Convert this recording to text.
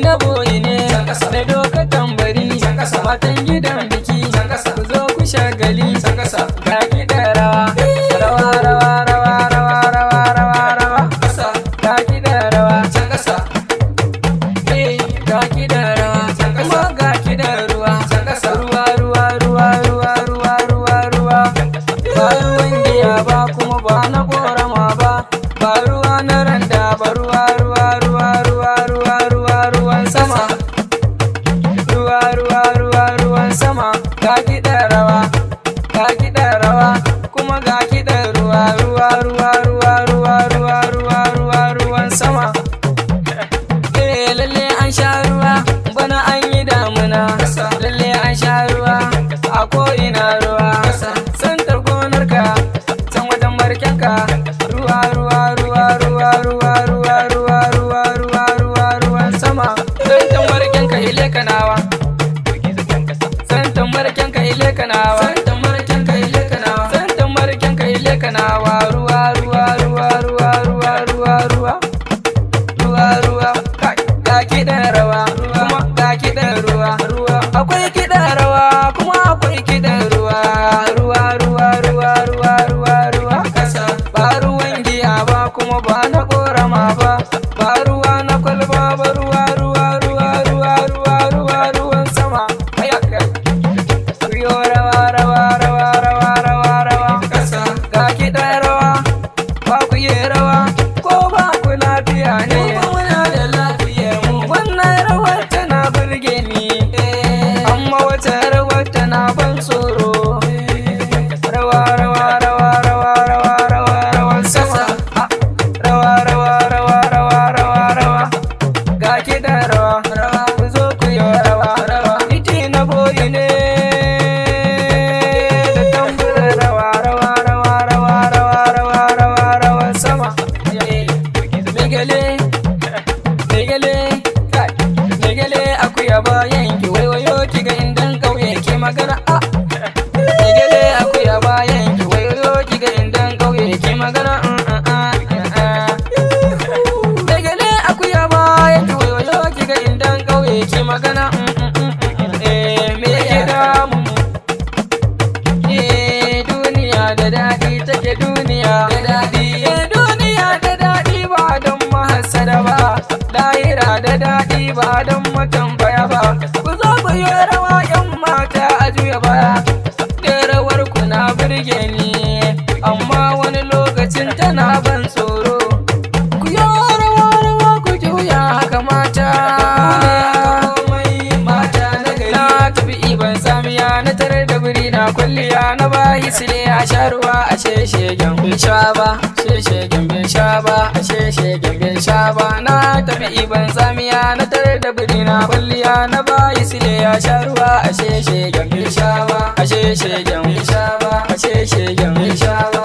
na boyi ne da doka tambari matan gidan biki ku zo ku shagali ga kiɗa rawa rawa rawa rawa rawa rawa rawa rawa ga kiɗa rawa ga kiɗa rawa kuma ga kiɗa ruwa ruwa ruwa ruwa ruwa ruwa ruwa ruwa ba ruwan giya ba kuma ba na korama ba ba ruwa na randa ba ruwa ruwa ruwa ruwa ruwa ruwa ruwan sama ruwa ruwa ruwa ruwan sama ga kiɗa rawa kuma ga kiɗa ruwa ruwa ruwa ruwa ruwa ruwa ruwa ruwa ruwan sama lalle an sha ruwa bana an yi damuna lalle an sha ruwa a ko'ina ruwa santar gonarka can wajen markenka ruwa ruwa ruwa ruwa ruwa ruwa ruwa ruwa ruwa ruwa ruwan sama santan markenka ile kanawa santan markenka ile kanawa santan markenka ile kanawa santan markenka ile kanawa ruwa ruwa ruwa ruwa ruwa ruwa ruwa ruwa ruwa ga kiɗan rawa kuma ga kiɗan ruwa akwai kiɗan rawa kuma akwai kiɗan ruwa ruwa ruwa ruwa ruwa ruwa ruwa ba ruwan giya ba kuma ba na korama ba ba ruwa na kwalba ba ruwa ruwa ruwa ruwa ruwa ruwa ruwan sama yo rawa rawa rawa rawa rawa rawa ga kiɗan rawa ba ku yi rawa ko ba ku lafiya ne wannan rawar tana burge ni amma wata rawar tana ban tsoro rawa rawa rawa rawa rawa rawa rawan sama rawa rawa rawa rawa rawa rawa ga kiɗan rawa ku zo ku yi rawa iti na boyi ne da tamburin rawa rawa rawa rawa rawa rawa rawa rawan sama megale akuya bayan ki waiwayo ki ga indan kauye ki magana megale akuya bayan ki waiwayo ki ga indan kauye ki magana megale akuya bayan ki waiwayo ki ga indan kauye ki magana me ke damu duniya da daɗi take duniya da daɗi duniya da daɗi ba don mahassada ba lahira da daɗi ba don matambaya ba ku zo ku yi rawa yan mata a juya baya da rawar ku na birge ni amma wani lokacin tana ban tsoro ku yi rawa rawa ku juya haka mata na tafi iban samiya na tare da guri na kwalliya na bayi sile a sha ruwa a shegen bin sha ba shegen bin sha ba a shegen bin sha ba na tafi iban samiya na tare da guri na kwalliya na bayi sile a sha ruwa a shegen bin sha ba a shegen bin sha ba a shegen bin sha ba